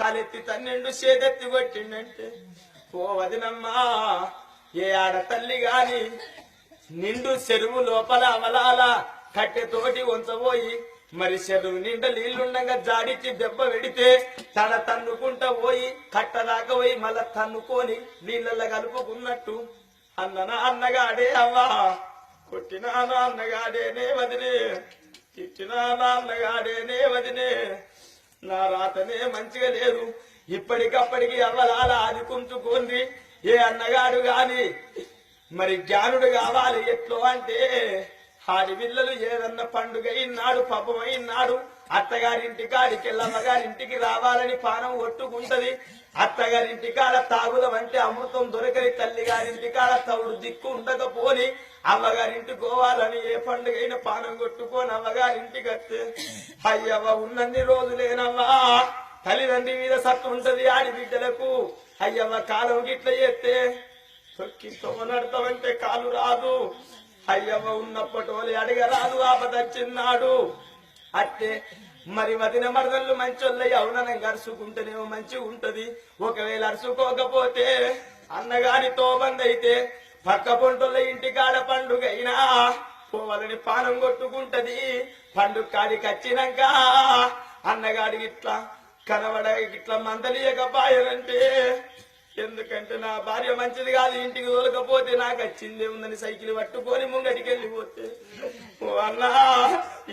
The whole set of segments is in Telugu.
కాలెత్తి తన్నెండు చేదెత్తి కొట్టిండంటే ఓ వదినమ్మా ఏ ఆడ తల్లి గాని నిండు చెరువు లోపల అవలాల కట్టెతోటి ఉంచబోయి మరి చెరువు నిండా నీళ్లుండగా జాడిచ్చి దెబ్బ వెడితే తన తన్నుకుంటా పోయి కట్టదాకా పోయి మళ్ళా తన్నుకొని నీళ్ళల్లో కలుపుకున్నట్టు అన్ననా అన్నగాడే అవ్వా కొట్టినానా అన్నగాడేనే వదినే తిట్టినానా అన్నగాడేనే వదినే నా రాతనే మంచిగా లేదు ఇప్పటికప్పటికి అవ్వలాల ఆదుకుంటుకోండి ఏ అన్నగాడు గాని మరి జ్ఞానుడు కావాలి ఎట్లో అంటే ఆడి పిల్లలు ఏదన్నా పండుగ అయినాడు పాపం అయినాడు అత్తగారింటి కాడికి అమ్మగారింటికి రావాలని పానం ఒట్టుకుంటది అత్తగారింటి కాడ తాగుదం అంటే అమృతం దొరకని తల్లి గారింటి కాడ తవుడు దిక్కు ఉండకపోని అమ్మగారింటికి పోవాలని ఏ పండుగ అయినా పానం కొట్టుకొని అమ్మగారింటికి వస్తే అయ్యవ్వ ఉన్నన్ని రోజులేనవ్వా తల్లిదండ్రి మీద సత్తు ఉంటది ఆడి బిడ్డలకు అయ్యవ్వ కాలం గిట్ల చేస్తే తొక్కి తొమ్మనడతామంటే కాలు రాదు అయ్యవ్వ ఉన్నప్పటి వాళ్ళు అడగరాదు ఆపదచ్చిన్నాడు అట్టే మరి వదిన మరదళ్ళు మంచోళ్ళయ్యి అవునని అరుచుకుంటేనేమో మంచిగా ఉంటది ఒకవేళ అరుచుకోకపోతే అన్నగారితో బంద్ అయితే పక్క పొంటోళ్ళ ఇంటికాడ పండుగ అయినా పోవాలని పానం కొట్టుకుంటది పండుగ కాడికి వచ్చినాక అన్నగాడికి ఇట్లా కనబడ ఇట్లా మందలియకపాయనంటే ఎందుకంటే నా భార్య మంచిది కాదు ఇంటికి తోలకపోతే నాకు వచ్చిందే ఉందని సైకిల్ పట్టుకొని ముంగడికి వెళ్ళిపోతే ఓ అన్నా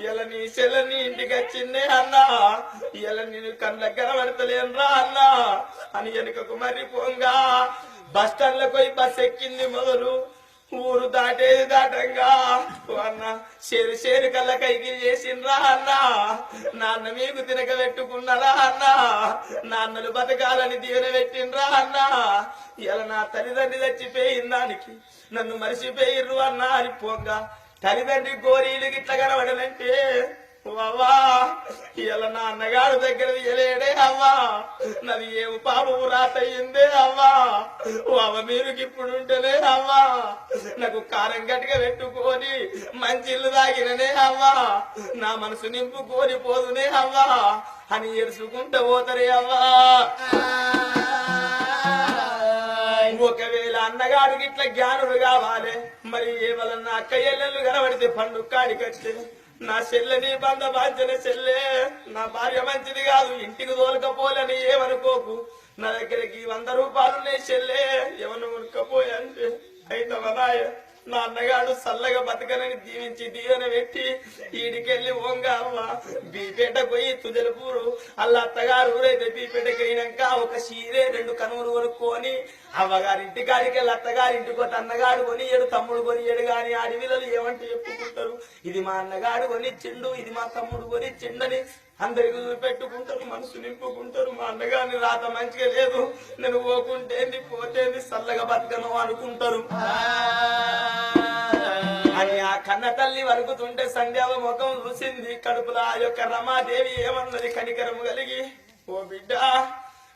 ఇలా నీ చెల్లని ఇంటికి వచ్చిందే అన్నా ఇలా నేను కళ్ళ కనబడతలేనురా అన్నా అని వెనుకకు మరి పోంగా బస్ స్టాండ్ లో పోయి బస్ ఎక్కింది మొదలు ఊరు దాటేది దాటంగా అన్న షేరు కళ్ళ కైకి చేసిండ్రా అన్నా నాన్న మీకు తినక పెట్టుకున్నారా అన్నా నాన్నలు బతకాలని దీవెన పెట్టిండ్రా అన్నా ఇలా నా తల్లిదండ్రి చచ్చిపోయిన దానికి నన్ను మరిచిపోయిర్రు అన్నా అని పోంగా తల్లిదండ్రి గోరీలు గిట్ల కనబడనంటే అవ్వా ఇలా నా అన్నగారు దగ్గర తీయలేడే అవ్వా నాది ఏం పాపము రాతయ్యిందే అవ్వా అవ్వ మీరు ఇప్పుడు ఉంటేనే అవ్వా నాకు కారం గట్టిగా పెట్టుకొని మంచి ఇల్లు తాగిననే అవ్వా నా మనసు నింపుకొని పోదునే అవ్వా అని ఎరుచుకుంటూ పోతారే అవ్వా ఒకవేళ అన్నగాడు గిట్ల జ్ఞానుడు కావాలి మరి ఏవలన్నా అక్క ఎల్లెళ్ళు కనబడితే పండుగ కాడికొచ్చే నా చెల్లెని బంధ బాధ్యన చెల్లె నా భార్య మంచిది కాదు ఇంటికి తోలకపోలని ఏమనుకోకు నా దగ్గరికి 100 రూపాయలున్నాయి చెల్లె ఏమన్నా కొనుక్కపోయా అంటే అయితే వరాయ నా అన్నగాడు చల్లగా బతకనని దీవించి దీవెన పెట్టి ఈడికెళ్ళి ఓంగా అవ్వ బీపేట పోయి తుదలపూరు అల్ల అత్తగారు ఊరైతే బీపేటకి అయినాక ఒక చీరే 2 కనుమలు కొనుక్కొని అవ్వగారింటి కాడికి వెళ్ళి అత్తగారింటికి పోతే అన్నగాడు కొనియడు తమ్ముడు కొనియడు గాని ఆడవిల్లలు ఏమంటే చెప్పుకుంటారు ఇది మా అన్నగాడు కొనిచ్చిండు ఇది మా తమ్ముడు కొనిచ్చిండని అందరికి చూపెట్టుకుంటారు మనసు నింపుకుంటారు మా అన్నగారిని రాత మంచిగా లేదు నేను పోకుంటేంది పోతేంది చల్లగా బతకను అనుకుంటారు అని ఆ కన్న తల్లి వలుకుతుంటే సంధ్యావ ముఖం చూసింది కడుపులో ఆ యొక్క రమాదేవి ఏమన్నది కనికరము కలిగి ఓ బిడ్డ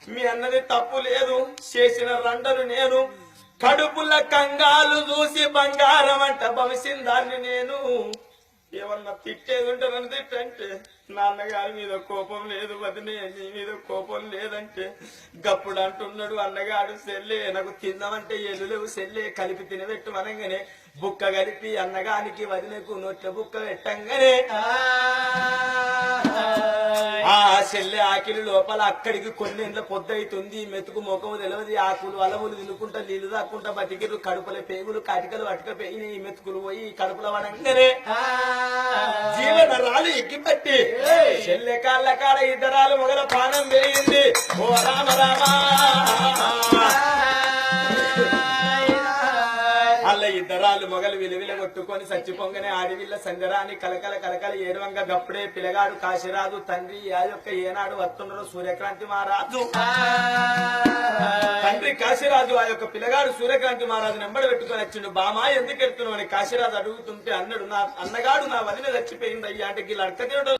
మీ అన్నది తప్పు లేదు చేసిన రండను నేను కడుపుల కంగాలు చూసి బంగారం అంట భవిష్యందాన్ని నేను ఏమన్నా తిట్టేది ఉంటానని తిట్టంటే నాన్నగారి మీద కోపం లేదు వదినే నీ మీద కోపం లేదంటే గప్పుడు అంటున్నాడు అన్నగాడు సెల్లే నాకు తిందామంటే ఎల్లు లేవు సెల్లే కలిపి తినబెట్టు అనగానే బుక్క కలిపి అన్నగానికి వదినకు నోట్ల బుక్క పెట్టంగానే ఆ చెల్లె ఆకిలి లోపల అక్కడికి కొన్నేళ్ళ పొద్దవుతుంది మెతుకు ముఖము తెలియదు ఆకులు అలములు తినుకుంటా నీళ్లు దాక్కుంటా బతికిరు కడుపుల పేగులు కాటికలు పట్టుకపోయి ఈ మెతుకులు పోయి కడుపుల పడంగానే జీవన రాలు ఎక్కిపట్టి చెల్లె కాళ్ళ కాడ ఇద్దరాలు మొగల ప్రాణం పెరిగింది ఓ రామ రామా అల్ల ఇద్దరాలు మొగలు విలువిల కొట్టుకొని చచ్చిపోగానే ఆడివిల్ల సంగరాని కలకల కలకల ఏడువంగా గప్పుడే పిల్లగాడు కాశీరాజు తండ్రి ఆ యొక్క ఏనాడు వస్తుండరు సూర్యక్రాంతి మహారాజు తండ్రి కాశీరాజు ఆ యొక్క పిల్లగాడు సూర్యక్రాంతి మహారాజు నెంబడి పెట్టుకొని వచ్చిండు బామా ఎందుకు ఎడుతున్నావు అని కాశీరాజు అడుగుతుంటే అన్నాడు నా అన్నగాడు నా వదిన చచ్చిపోయింది అయ్యా అంటే వీళ్ళు అడక